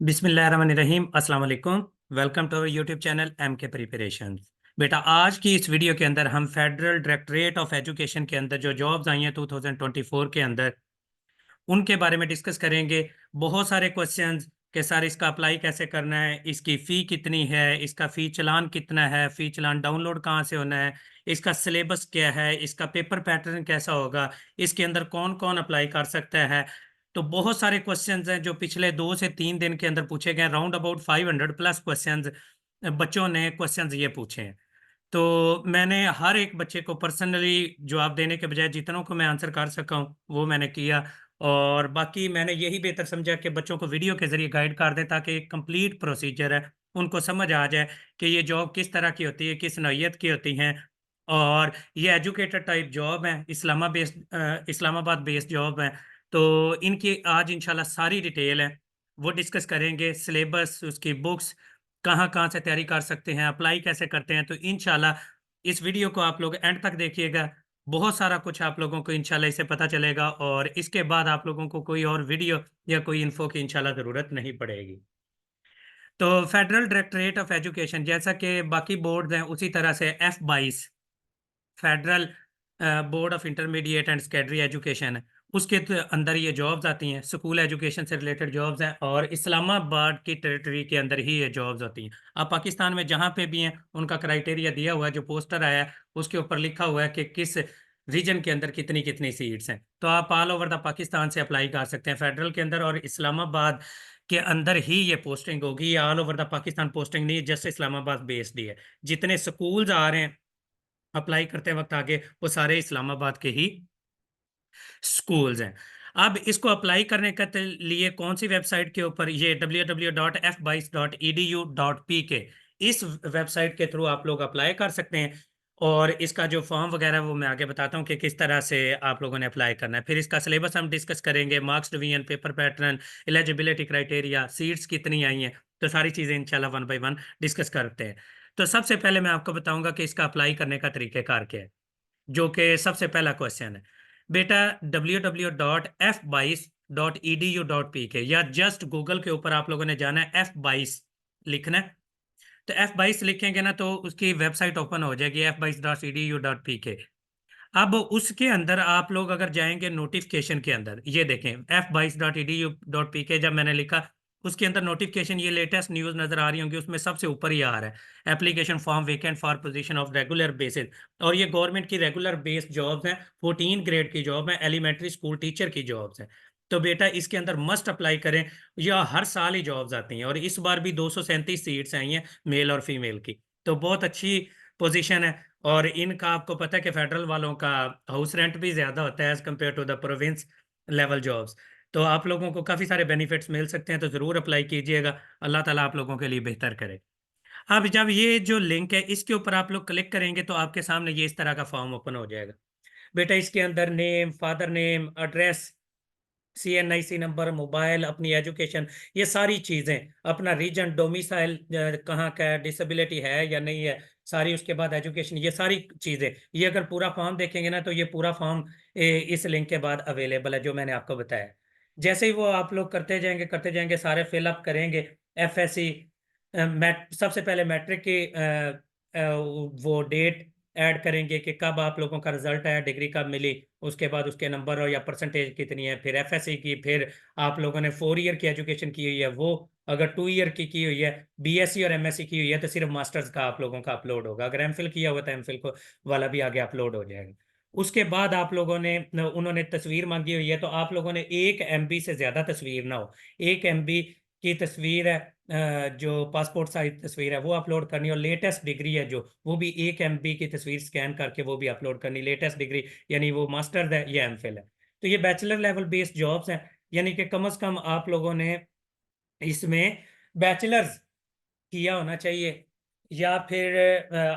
बिस्मिल्लाहिर्रहमानिर्रहीम अस्सलाम वालेकुम। Welcome to our YouTube channel M K preparation. बेटा, आज की इस वीडियो के अंदर हम फेडरल डायरेक्टरेट ऑफ एजुकेशन के अंदर जो जॉब्स आई हैं 2024 के अंदर उनके बारे में डिस्कस करेंगे। बहुत सारे क्वेश्चंस के सर इसका अप्लाई कैसे करना है, इसकी फ़ी कितनी है, इसका फ़ी चलान कितना है, फ़ी चलान डाउनलोड कहाँ से होना है, इसका सिलेबस क्या है, इसका पेपर पैटर्न कैसा होगा, इसके अंदर कौन कौन अप्लाई कर सकता है। तो बहुत सारे क्वेश्चंस हैं जो पिछले 2 से 3 दिन के अंदर पूछे गए। राउंड अबाउट 500 प्लस क्वेश्चंस बच्चों ने क्वेश्चंस ये पूछे हैं। तो मैंने हर एक बच्चे को पर्सनली जवाब देने के बजाय जितनों को मैं आंसर कर सका हूँ वो मैंने किया। और बाकी मैंने यही बेहतर समझा कि बच्चों को वीडियो के जरिए गाइड कर दें ताकि एक कंप्लीट प्रोसीजर है उनको समझ आ जाए कि ये जॉब किस तरह की होती है, किस नौइयत की होती हैं। और ये एजुकेटर टाइप जॉब है, इस्लामाबाद बेस्ड जॉब है। तो इनकी आज इंशाल्लाह सारी डिटेल है वो डिस्कस करेंगे। सिलेबस, उसकी बुक्स, कहाँ कहाँ से तैयारी कर सकते हैं, अप्लाई कैसे करते हैं। तो इंशाल्लाह इस वीडियो को आप लोग एंड तक देखिएगा। बहुत सारा कुछ आप लोगों को इंशाल्लाह इससे पता चलेगा और इसके बाद आप लोगों को कोई और वीडियो या कोई इन्फो की इंशाल्लाह ज़रूरत नहीं पड़ेगी। तो फेडरल डायरेक्टरेट ऑफ एजुकेशन जैसा कि बाकी बोर्ड हैं उसी तरह से F22 federal board of intermediate and secondary education है, उसके अंदर ये जॉब्स आती हैं। स्कूल एजुकेशन से रिलेटेड जॉब्स हैं और इस्लामाबाद की टेरिटरी के अंदर ही ये जॉब्स होती हैं। अब पाकिस्तान में जहाँ पे भी हैं उनका क्राइटेरिया दिया हुआ है, जो पोस्टर आया है उसके ऊपर लिखा हुआ है कि किस रीजन के अंदर कितनी कितनी सीट्स हैं। तो आप ऑल ओवर द पाकिस्तान से अप्लाई कर सकते हैं फेडरल के अंदर, और इस्लामाबाद के अंदर ही ये पोस्टिंग होगी। ये all over the Pakistan posting नहीं है, जस्ट इस्लामाबाद बेस्ड ही है। जितने स्कूल्स आ रहे हैं अप्लाई करते वक्त आगे वो सारे इस्लामाबाद के ही स्कूल्स हैं। अब इसको अप्लाई करने के लिए कौन सी वेबसाइट के ऊपर, ये www.f22.edu.pk, इस वेबसाइट के थ्रू आप लोग अप्लाई कर सकते हैं। और इसका जो फॉर्म वगैरह वो मैं आगे बताता हूँ कि किस तरह से आप लोगों ने अप्लाई करना है। फिर इसका सिलेबस हम डिस्कस करेंगे, marks division, paper pattern, eligibility criteria, seats कितनी आई हैं। तो सारी चीज़ें इंशाल्लाह वन बाय वन डिस्कस करते हैं। तो सबसे पहले मैं आपको बताऊंगा कि इसका अप्लाई करने का तरीक़ेकार क्या है, जो कि सबसे पहला क्वेश्चन है। बेटा, www.f22.edu.pk या जस्ट गूगल के ऊपर आप लोगों ने जाना है, F22 लिखना है। तो F22 लिखेंगे ना तो उसकी वेबसाइट ओपन हो जाएगी, f22.edu.pk। अब उसके अंदर आप लोग अगर जाएंगे नोटिफिकेशन के अंदर, ये देखें f22.edu.pk जब मैंने लिखा उसके अंदर नोटिफिकेशन, ये लेटेस्ट न्यूज़ नज़र आ रही होंगी, उसमें सबसे ऊपर ही आ रहा है application form vacant for position of regular basis. और ये गवर्नमेंट की रेगुलर बेस्ड जॉब्स हैं, 14 ग्रेड की जॉब है, एलिमेंट्री स्कूल टीचर की जॉब्स हैं। तो बेटा इसके अंदर मस्ट अप्लाई करें। यह हर साल ही जॉब्स आती हैं और इस बार भी 237 सीट्स आई हैं मेल और फीमेल की। तो बहुत अच्छी पोजीशन है। और इनका आपको पता है कि फेडरल वालों का हाउस रेंट भी ज़्यादा होता है as compare to the province level jobs. तो आप लोगों को काफ़ी सारे बेनिफिट्स मिल सकते हैं, तो ज़रूर अप्लाई कीजिएगा। अल्लाह ताला आप लोगों के लिए बेहतर करे। अब जब ये जो लिंक है इसके ऊपर आप लोग क्लिक करेंगे तो आपके सामने ये इस तरह का फॉर्म ओपन हो जाएगा। बेटा इसके अंदर name, father name, address, CNIC number, mobile, अपनी एजुकेशन, ये सारी चीज़ें, अपना रीजन, डोमिसाइल कहाँ का है, डिसेबिलिटी है या नहीं है सारी, उसके बाद एजुकेशन, ये सारी चीज़ें। ये अगर पूरा फॉर्म देखेंगे ना तो ये पूरा फॉर्म इस लिंक के बाद अवेलेबल है जो मैंने आपको बताया। जैसे ही वो आप लोग करते जाएंगे सारे फिलअप करेंगे। FSC सबसे पहले मैट्रिक की वो डेट ऐड करेंगे कि कब आप लोगों का रिजल्ट आया, डिग्री कब मिली, उसके बाद उसके नंबर और या परसेंटेज कितनी है। फिर FSC की, फिर आप लोगों ने 4 ईयर की एजुकेशन की हुई है वो, अगर 2 ईयर की हुई है, BSc और MSc की हुई है तो सिर्फ मास्टर्स का आप लोगों का अपलोड होगा। अगर MPhil किया हुआ तो MPhil को वाला भी आगे अपलोड हो जाएगा। उसके बाद आप लोगों ने, उन्होंने तस्वीर मांगी हुई है तो आप लोगों ने 1 MB से ज़्यादा तस्वीर ना हो। 1 MB की तस्वीर है, जो पासपोर्ट साइज तस्वीर है वो अपलोड करनी, और लेटेस्ट डिग्री है जो, वो भी 1 MB की तस्वीर स्कैन करके वो भी अपलोड करनी। लेटेस्ट डिग्री यानी वो मास्टर है या MPhil है। तो ये बैचलर लेवल बेस्ड जॉब्स हैं, यानी कि कम से कम आप लोगों ने इसमें बैचलर्स किया होना चाहिए, या फिर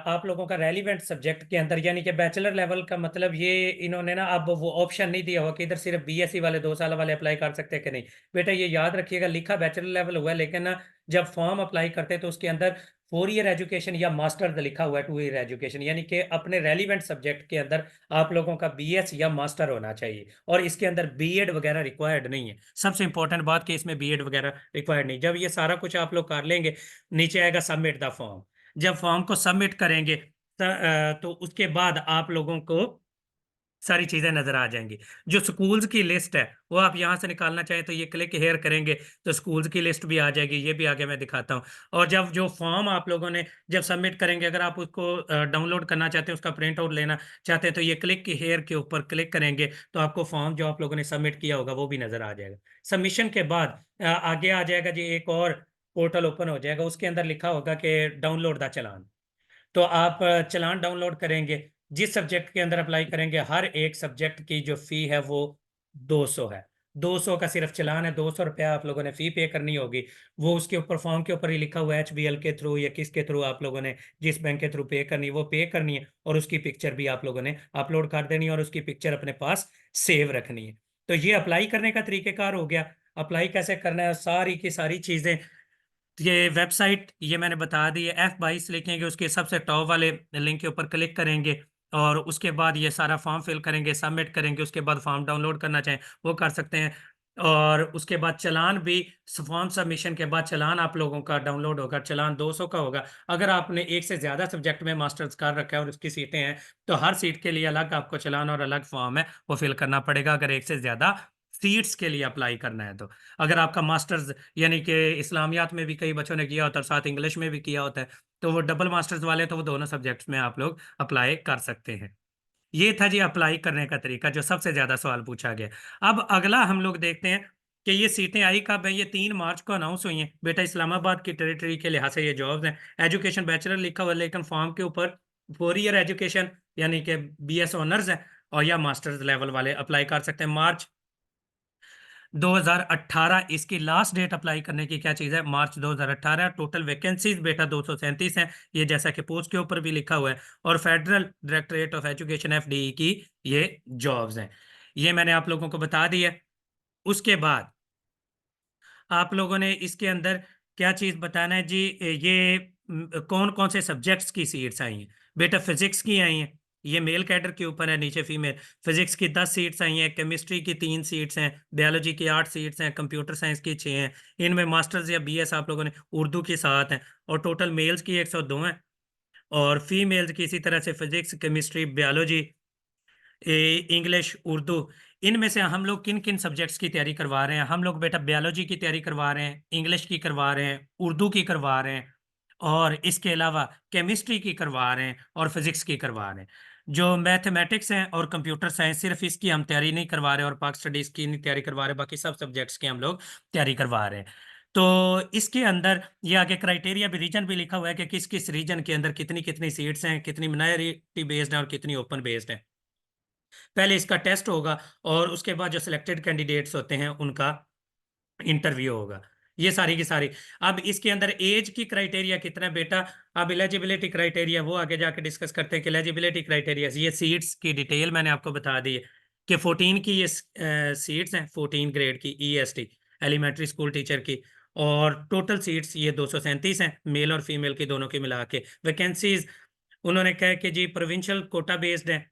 आप लोगों का रेलिवेंट सब्जेक्ट के अंदर, यानी कि बैचलर लेवल का मतलब ये इन्होंने ना अब वो ऑप्शन नहीं दिया हुआ कि इधर सिर्फ BSc वाले 2 साल वाले अप्लाई कर सकते हैं कि नहीं। बेटा ये याद रखिएगा, लिखा बैचलर लेवल हुआ है लेकिन ना जब फॉर्म अप्लाई करते हैं तो उसके अंदर 4 ईयर एजुकेशन या मास्टर लिखा हुआ है 2 ईयर एजुकेशन, यानी कि अपने रेलिवेंट सब्जेक्ट के अंदर आप लोगों का बीएस या मास्टर होना चाहिए, और इसके अंदर बीएड वगैरह रिक्वायर्ड नहीं है। सबसे इंपॉर्टेंट बात कि इसमें बीएड वगैरह रिक्वायर्ड नहीं। जब ये सारा कुछ आप लोग कर लेंगे, नीचे आएगा सबमिट द फॉर्म। जब फॉर्म को सबमिट करेंगे तो उसके बाद आप लोगों को सारी चीजें नजर आ जाएंगी। जो स्कूल्स की लिस्ट है वो आप यहां से निकालना चाहें तो ये क्लिक हेयर करेंगे तो स्कूल्स की लिस्ट भी आ जाएगी, ये भी आगे मैं दिखाता हूँ। और जब जो फॉर्म आप लोगों ने जब सबमिट करेंगे, अगर आप उसको डाउनलोड करना चाहते हैं, उसका प्रिंट आउट लेना चाहते हैं, तो ये क्लिक हेयर के ऊपर क्लिक करेंगे तो आपको फॉर्म जो आप लोगों ने सबमिट किया होगा वो भी नजर आ जाएगा। सबमिशन के बाद आगे आ जाएगा जी, एक और पोर्टल ओपन हो जाएगा, उसके अंदर लिखा होगा कि डाउनलोड द चालान। तो आप चालान डाउनलोड करेंगे, जिस सब्जेक्ट के अंदर अप्लाई करेंगे हर एक सब्जेक्ट की जो फी है वो 200 है। 200 का सिर्फ चालान है, 200 रुपया आप लोगों ने फी पे करनी होगी। वो उसके ऊपर फॉर्म के ऊपर ही लिखा हुआ है, एचबीएल के थ्रू या किसके थ्रू आप लोगों ने जिस बैंक के थ्रू पे करनी है वो पे करनी है, और उसकी पिक्चर भी आप लोगों ने अपलोड कर देनी है और उसकी पिक्चर अपने पास सेव रखनी है। तो ये अप्लाई करने का तरीकेकार हो गया। अप्लाई कैसे करना है, सारी की सारी चीजें ये वेबसाइट ये मैंने बता दी है। F22 लिखेंगे, उसके सबसे टॉप वाले लिंक के ऊपर क्लिक करेंगे और उसके बाद ये सारा फॉर्म फिल करेंगे, सबमिट करेंगे। उसके बाद फॉर्म डाउनलोड करना चाहें वो कर सकते हैं, और उसके बाद चालान भी फॉर्म सबमिशन के बाद चालान आप लोगों का डाउनलोड होगा। चालान 200 का होगा। अगर आपने एक से ज्यादा सब्जेक्ट में मास्टर्स कर रखा है और उसकी सीटें हैं तो हर सीट के लिए अलग आपको चालान और अलग फॉर्म है वो फिल करना पड़ेगा, अगर एक से ज्यादा सीट्स के लिए अप्लाई करना है तो। अगर आपका मास्टर्स यानी कि इस्लामियात में भी कई बच्चों ने किया होता है, साथ इंग्लिश में भी किया होता है, तो वो डबल मास्टर्स वाले तो वो दोनों सब्जेक्ट्स में आप लोग अप्लाई कर सकते हैं। ये था जी अप्लाई करने का तरीका, जो सबसे ज्यादा सवाल पूछा गया। अब अगला हम लोग देखते हैं कि ये सीटें आई कब है। ये 3 मार्च को अनाउंस हुई हैं बेटा। इस्लामाबाद की टेरिटरी के लिहाज से ये जॉब्स हैं। एजुकेशन बैचलर लिखा हुआ है, लेकिन फॉर्म के ऊपर 4 ईयर एजुकेशन यानी कि बीएस ऑनर्स है, और या मास्टर्स लेवल वाले अप्लाई कर सकते हैं। मार्च 2018 इसकी लास्ट डेट अप्लाई करने की क्या चीज़ है, मार्च 2018। टोटल वैकेंसीज बेटा 237 हैं, ये जैसा कि पोस्ट के ऊपर भी लिखा हुआ है। और फेडरल डायरेक्टरेट ऑफ एजुकेशन एफडीई की ये जॉब्स हैं। ये मैंने आप लोगों को बता दी है। उसके बाद आप लोगों ने इसके अंदर क्या चीज़ बताना है जी, ये कौन कौन से सब्जेक्ट्स की सीट्स आई हैं। बेटा फिजिक्स की आई हैं, ये मेल कैडर के ऊपर है, नीचे फीमेल। फिजिक्स की 10 सीट्स आई हैं, केमिस्ट्री की 3 सीट्स हैं, बायोलॉजी की 8 सीट्स हैं, कंप्यूटर साइंस की 6 हैं। इनमें मास्टर्स या बीएस आप लोगों ने उर्दू की 7 हैं, और टोटल मेल्स की 102 हैं, और फीमेल्स की इसी तरह से physics, chemistry, biology, English, Urdu. इनमें से हम लोग किन किन सब्जेक्ट्स की तैयारी करवा रहे हैं, हम लोग बेटा बायोलॉजी की तैयारी करवा रहे हैं, इंग्लिश की करवा रहे हैं, उर्दू की करवा रहे हैं, और इसके अलावा केमिस्ट्री की करवा रहे हैं और फिजिक्स की करवा रहे हैं। जो मैथमेटिक्स हैं और कंप्यूटर साइंस, सिर्फ इसकी हम तैयारी नहीं करवा रहे और पाक स्टडीज की नहीं तैयारी करवा रहे, बाकी सब सब्जेक्ट्स की हम लोग तैयारी करवा रहे हैं। तो इसके अंदर ये आगे क्राइटेरिया भी, रीजन भी लिखा हुआ है कि किस किस रीजन के अंदर कितनी कितनी सीट्स हैं, कितनी माइनॉरिटी बेस्ड है और कितनी ओपन बेस्ड है। पहले इसका टेस्ट होगा और उसके बाद जो सिलेक्टेड कैंडिडेट्स होते हैं उनका इंटरव्यू होगा। ये सारी की सारी। अब इसके अंदर एज की क्राइटेरिया कितना है बेटा, अब एलिजिबिलिटी क्राइटेरिया वो आगे जाके डिस्कस करते हैं कि एलिजिबिलिटी क्राइटेरिया। ये सीट्स की डिटेल मैंने आपको बता दी है कि 14 की ये सीट्स हैं, 14 ग्रेड की ईएसटी एलिमेंट्री स्कूल टीचर की, और टोटल सीट्स ये 237 हैं, मेल और फीमेल की दोनों की मिला के। वैकेंसीज उन्होंने कहा कि जी प्रोविंशियल कोटा बेस्ड है,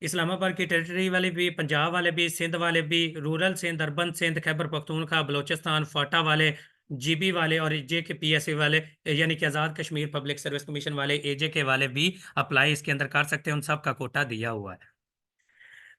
इस्लामाबाद की टेरिटरी वाले भी, पंजाब वाले भी, सिंध वाले भी, रूरल सिंध, अर्बन सिंध, खैबर पख्तूनख्वा, बलोचिस्तान, फाटा वाले, जीबी वाले और जे के पीएसए वाले यानी कि Azad Kashmir public service commission वाले, एजे के वाले भी अप्लाई इसके अंदर कर सकते हैं। उन सब का कोटा दिया हुआ है।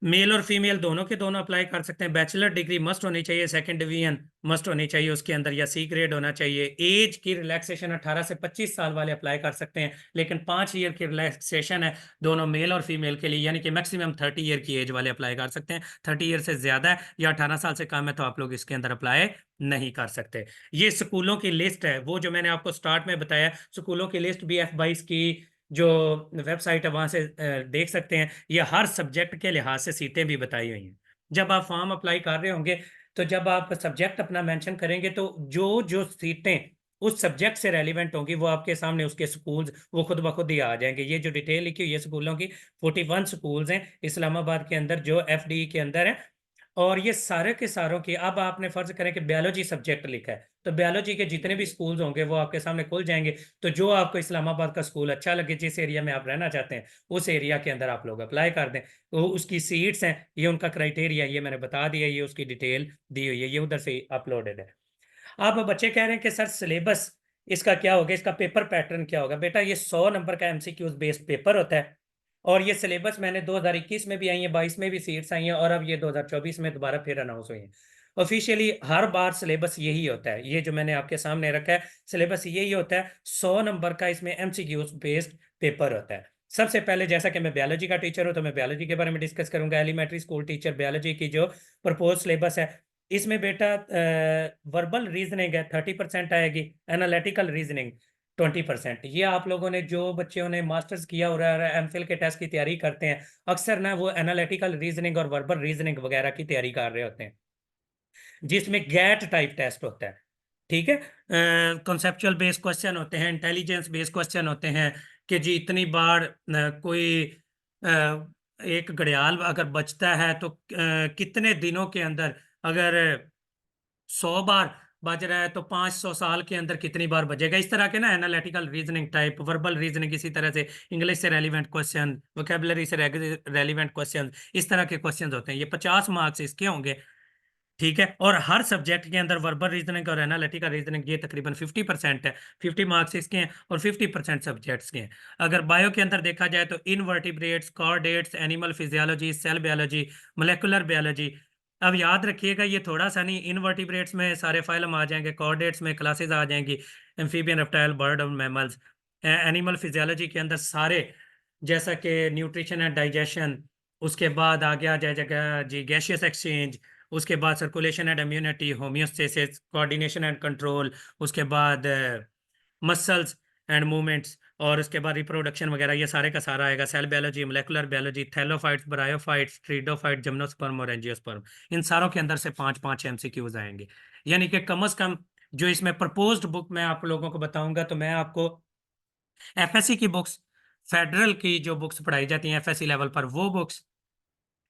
मेल और फीमेल दोनों के दोनों अप्लाई कर सकते हैं। बैचलर डिग्री मस्ट होनी चाहिए, सेकंड डिवीजन मस्ट होनी चाहिए उसके अंदर, या सी ग्रेड होना चाहिए। एज की रिलैक्सेशन 18 से 25 साल वाले अप्लाई कर सकते हैं, लेकिन 5 ईयर की रिलैक्सेशन है दोनों मेल और फीमेल के लिए, यानी कि मैक्सिमम 30 ईयर की एज वाले अप्लाई कर सकते हैं। 30 ईयर से ज्यादा है या 18 साल से कम है तो आप लोग इसके अंदर अप्लाई नहीं कर सकते। ये स्कूलों की लिस्ट है, वो जो मैंने आपको स्टार्ट में बताया, स्कूलों की लिस्ट भी F22 की जो वेबसाइट है वहां से देख सकते हैं। ये हर सब्जेक्ट के लिहाज से सीटें भी बताई हुई हैं। जब आप फॉर्म अप्लाई कर रहे होंगे तो जब आप सब्जेक्ट अपना मेंशन करेंगे तो जो जो सीटें उस सब्जेक्ट से रेलिवेंट होंगी वो आपके सामने उसके स्कूल्स वो खुद ब खुद ही आ जाएंगे। ये जो डिटेल लिखी हुई है स्कूलों की, 41 स्कूल्स हैं इस्लामाबाद के अंदर जो एफडी के अंदर है, और ये सारे के सारों की, अब आपने फर्ज करें कि बायोलॉजी सब्जेक्ट लिखा है, तो बायोलॉजी के जितने भी स्कूल्स होंगे वो आपके सामने खुल जाएंगे। तो जो आपको इस्लामाबाद का स्कूल अच्छा लगे, जिस एरिया में आप रहना चाहते हैं, उस एरिया के अंदर आप लोग अप्लाई कर दें। तो उसकी सीट्स हैं, ये उनका क्राइटेरिया, ये मैंने बता दिया, ये उसकी डिटेल दी हुई है, ये उधर से अपलोडेड है। अब बच्चे कह रहे हैं कि सर सिलेबस इसका क्या होगा, इसका पेपर पैटर्न क्या होगा। बेटा ये 100 नंबर का एमसीक्यूज बेस्ड पेपर होता है, और ये सिलेबस मैंने 2021 में भी आई है, 22 में भी सीट्स आई हैं, और अब ये 2024 में दोबारा फिर अनाउंस हुई है। ऑफिशियली हर बार सिलेबस यही होता है, ये जो मैंने आपके सामने रखा है सिलेबस यही होता है। 100 नंबर का इसमें एमसीक्यूज बेस्ड पेपर होता है। सबसे पहले, जैसा कि मैं बायोलॉजी का टीचर हूं, तो मैं बायोलॉजी के बारे में डिस्कस करूंगा। एलिमेंट्री स्कूल टीचर बायोलॉजी की जो प्रपोज सिलेबस है, इसमें बेटा वर्बल रीजनिंग है 30% आएगी, एनालिटिकल रीजनिंग 20%। ये आप लोगों ने, जो बच्चों ने मास्टर्स किया और एमफिल के टेस्ट की तैयारी करते हैं, अक्सर ना वो एनालिटिकल रीजनिंग और वर्बल रीजनिंग वगैरह की तैयारी कर रहे होते हैं, जिसमें गैट टाइप टेस्ट होता है। ठीक है, कॉन्सेप्चुअल बेस्ड क्वेश्चन होते हैं, इंटेलिजेंस बेस्ड क्वेश्चन होते हैं, कि जी इतनी बार कोई एक घड़ियाल अगर बजता है तो कितने दिनों के अंदर, अगर 100 बार बज रहा है तो 500 साल के अंदर कितनी बार बजेगा। इस तरह के ना analytical reasoning type, verbal reasoning, इसी तरह से इंग्लिश से रेलिवेंट क्वेश्चन, वोकेबलरी से रेलिवेंट क्वेश्चन, इस तरह के क्वेश्चन होते हैं। ये 50 मार्क्स इसके होंगे। ठीक है, और हर सब्जेक्ट के अंदर वर्बल रीजनिंग और एनालिटिकल रीजनिंग ये तकरीबन 50% है। 50 मार्क्स इसके हैं और 50% सब्जेक्ट्स के हैं। अगर बायो के अंदर देखा जाए तो invertebrates, chordates, animal physiology, cell biology, molecular biology. अब याद रखिएगा, ये थोड़ा सा नहीं, इनवर्टिब्रेट्स में सारे फाइलम आ जाएंगे, कॉर्डेट्स में क्लासेस आ जाएंगी, एम्फीबियन, रेप्टाइल, बर्ड और मैमल्स। एनिमल फिजियोलॉजी के अंदर सारे, जैसा कि न्यूट्रिशन एंड डाइजेशन, उसके बाद आ गया जाएगा जी गैशियस एक्सचेंज, उसके बाद circulation and immunity, homeostasis, coordination and control, उसके बाद मसल्स एंड मूवमेंट्स, और उसके बाद रिप्रोडक्शन वगैरह, ये सारे का सारा आएगा। Cell biology, molecular biology, thallophytes, bryophytes, pteridophyte, gymnosperm और एंजियोस्पर्म, इन सारों के अंदर से 5-5 एमसीक्यूज आएंगे। यानी कि कम से कम जो इसमें प्रपोज्ड बुक मैं आप लोगों को बताऊंगा, तो मैं आपको एफएससी की बुक्स, फेडरल की जो बुक्स पढ़ाई जाती हैं एफएससी लेवल पर, वो बुक्स,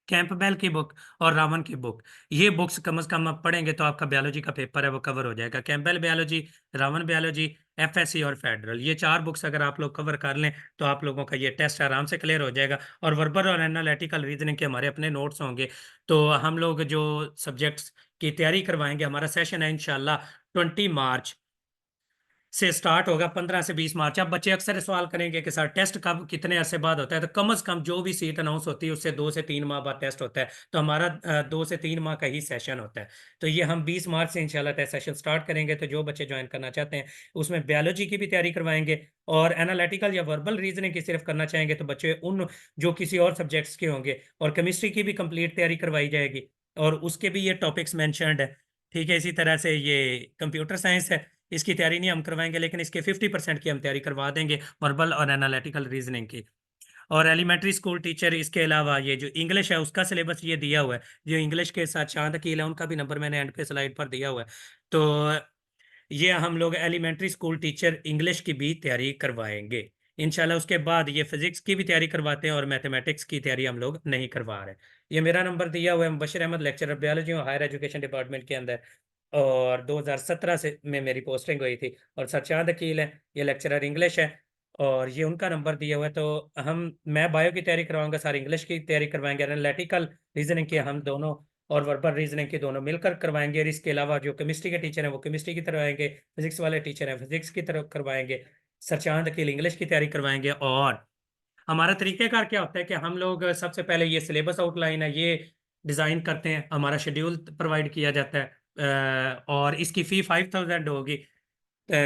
कैंपबेल की बुक और रावण की बुक, ये बुक्स कम से कम आप पढ़ेंगे तो आपका बायोलॉजी का पेपर है वो कवर हो जाएगा। Campbell biology, Raven biology, FSc और फेडरल, ये 4 बुक्स अगर आप लोग कवर कर लें तो आप लोगों का ये टेस्ट आराम से क्लियर हो जाएगा। और वर्बल और एनालिटिकल रीजनिंग के हमारे अपने नोट्स होंगे। तो हम लोग जो सब्जेक्ट्स की तैयारी करवाएंगे, हमारा सेशन है इंशाल्लाह 20 मार्च से स्टार्ट होगा, 15 से 20 मार्च। अब बच्चे अक्सर सवाल करेंगे कि सर टेस्ट कब, कितने अरसे बाद होता है। तो कम से कम जो भी सीट अनाउंस होती है उससे 2 से 3 माह बाद टेस्ट होता है। तो हमारा 2 से 3 माह का ही सेशन होता है। तो ये हम 20 मार्च से इंशाल्लाह टेस्ट सेशन स्टार्ट करेंगे। तो जो बच्चे ज्वाइन करना चाहते हैं, उसमें बायोलॉजी की भी तैयारी करवाएंगे, और एनालिटिकल या वर्बल रीजनिंग की सिर्फ करना चाहेंगे तो बच्चे उन जो किसी और सब्जेक्ट्स के होंगे, और केमिस्ट्री की भी कंप्लीट तैयारी करवाई जाएगी, और उसके भी ये टॉपिक्स मैंशनड है। ठीक है, इसी तरह से ये कंप्यूटर साइंस है, इसकी तैयारी नहीं हम करवाएंगे, लेकिन इसके 50% की हम तैयारी करवा देंगे, वर्बल और एनालिटिकल रीजनिंग की। और एलिमेंट्री स्कूल टीचर, इसके अलावा ये जो इंग्लिश है उसका सिलेबस ये दिया हुआ है। जो इंग्लिश के साथ चांद अकील है, उनका भी नंबर मैंने एंड पे स्लाइड पर दिया हुआ है। तो ये हम लोग एलिमेंट्री स्कूल टीचर इंग्लिश की भी तैयारी करवाएंगे इंशाल्लाह। उसके बाद ये फिजिक्स की भी तैयारी करवाते हैं, और मैथमेटिक्स की तैयारी हम लोग नहीं करवा रहे। ये मेरा नंबर दिया हुआ है, मुबशर अहमद, लेक्चरर बायोलॉजी और हायर एजुकेशन डिपार्टमेंट के अंदर, और 2017 से में मेरी पोस्टिंग हुई थी। और सर चांद अकील है, ये लेक्चरर इंग्लिश है, और ये उनका नंबर दिया हुआ है। तो मैं बायो की तैयारी करवाऊंगा, सर इंग्लिश की तैयारी करवाएंगे, एनालिटिकल रीजनिंग की हम दोनों, और वर्बल रीजनिंग के दोनों मिलकर करवाएंगे। और इसके अलावा जो केमिस्ट्री के टीचर हैं वो केमिस्ट्री की करवाएंगे, फिजिक्स वाले टीचर हैं फिजिक्स की तरफ करवाएंगे, सर चांद अकील इंग्लिश की तैयारी करवाएंगे। और हमारा तरीकेकार क्या होता है कि हम लोग सबसे पहले ये सिलेबस आउटलाइन है ये डिज़ाइन करते हैं, हमारा शेड्यूल प्रोवाइड किया जाता है, और इसकी फ़ी 5000 होगी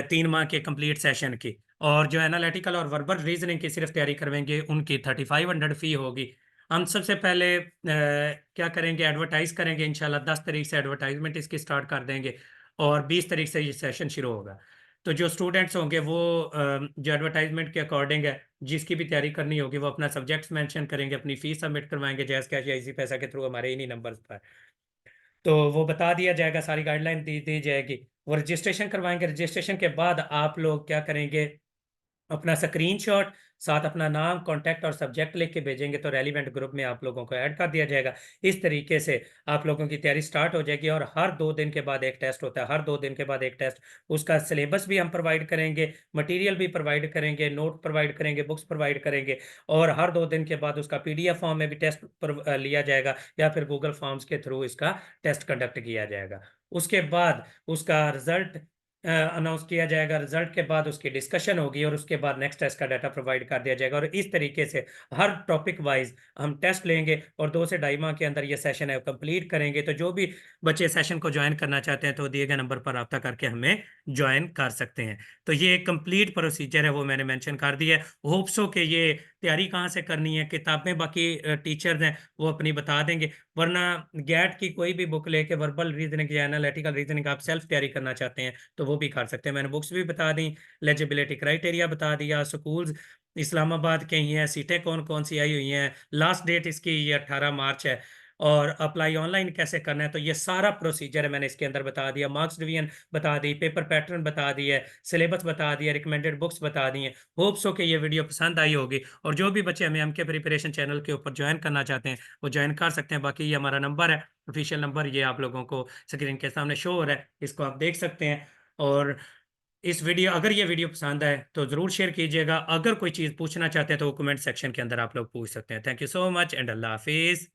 3 माह के कंप्लीट सेशन की। और जो एनालिटिकल और वर्बल रीजनिंग की सिर्फ तैयारी करवाएंगे उनकी 3500 फ़ी होगी। हम सबसे पहले क्या करेंगे, एडवर्टाइज करेंगे इंशाल्लाह। 10 तारीख से एडवर्टाइजमेंट इसकी स्टार्ट कर देंगे, और 20 तारीख से ये सेशन शुरू होगा। तो जो स्टूडेंट्स होंगे वो जो एडवर्टाइजमेंट के अकॉर्डिंग है, जिसकी भी तैयारी करनी होगी, वो अपना सब्जेक्ट्स मेंशन करेंगे, अपनी फीस सबमिट करवाएंगे जैस कैश या इसी पैसा के थ्रू हमारे इन्हीं नंबर पर। तो वो बता दिया जाएगा, सारी गाइडलाइन दी दी जाएगी। वो रजिस्ट्रेशन करवाएंगे, रजिस्ट्रेशन के बाद आप लोग क्या करेंगे, अपना स्क्रीनशॉट साथ अपना नाम, कॉन्टैक्ट और सब्जेक्ट लिख के भेजेंगे तो रेलिवेंट ग्रुप में आप लोगों को ऐड कर दिया जाएगा। इस तरीके से आप लोगों की तैयारी स्टार्ट हो जाएगी। और हर 2 दिन के बाद एक टेस्ट होता है, हर 2 दिन के बाद एक टेस्ट। उसका सिलेबस भी हम प्रोवाइड करेंगे, मटेरियल भी प्रोवाइड करेंगे, नोट प्रोवाइड करेंगे, बुक्स प्रोवाइड करेंगे। और हर 2 दिन के बाद उसका PDF फॉर्म में भी टेस्ट लिया जाएगा, या फिर गूगल फॉर्म्स के थ्रू इसका टेस्ट कंडक्ट किया जाएगा। उसके बाद उसका रिजल्ट अनाउंस किया जाएगा। रिजल्ट के बाद उसकी डिस्कशन होगी, और उसके बाद नेक्स्ट टेस्ट का डाटा प्रोवाइड कर दिया जाएगा। और इस तरीके से हर टॉपिक वाइज हम टेस्ट लेंगे, और 2 से 2.5 माह के अंदर ये सेशन है कंप्लीट करेंगे। तो जो भी बच्चे सेशन को ज्वाइन करना चाहते हैं तो दिए गए नंबर पर रब्ता करके हमें ज्वाइन कर सकते हैं। तो ये एक कंप्लीट प्रोसीजर है, वो मैंने मेंशन कर दिया है। होप्सो के ये तैयारी कहाँ से करनी है, किताबें बाकी टीचर्स हैं वो अपनी बता देंगे, वरना गैट की कोई भी बुक लेके वर्बल रीजनिंग या एनालिटिकल रीजनिंग आप सेल्फ तैयारी करना चाहते हैं तो वो भी कर सकते हैं। मैंने बुक्स भी बता दी, लेजिबिलिटी क्राइटेरिया बता दिया, स्कूल्स इस्लामाबाद के ही हैं, सीटें कौन कौन सी आई हुई हैं, लास्ट डेट इसकी ये 18 मार्च है, और अप्लाई ऑनलाइन कैसे करना है। तो ये सारा प्रोसीजर है मैंने इसके अंदर बता दिया। मार्क्स डिवीजन बता दी, पेपर पैटर्न बता दिया, सिलेबस बता दिया, रिकमेंडेड बुक्स बता दी हैं। होप्स हो कि ये वीडियो पसंद आई होगी, और जो भी बच्चे हमें एमके प्रिपरेशन चैनल के ऊपर ज्वाइन करना चाहते हैं वो ज्वाइन कर सकते हैं। बाकी ये हमारा नंबर है, ऑफिशियल नंबर, ये आप लोगों को स्क्रीन के सामने शो हो रहा है, इसको आप देख सकते हैं। और इस वीडियो अगर ये वीडियो पसंद आए तो ज़रूर शेयर कीजिएगा। अगर कोई चीज़ पूछना चाहते हैं तो वो कमेंट सेक्शन के अंदर आप लोग पूछ सकते हैं। Thank you so much and अल्लाह हाफिज़।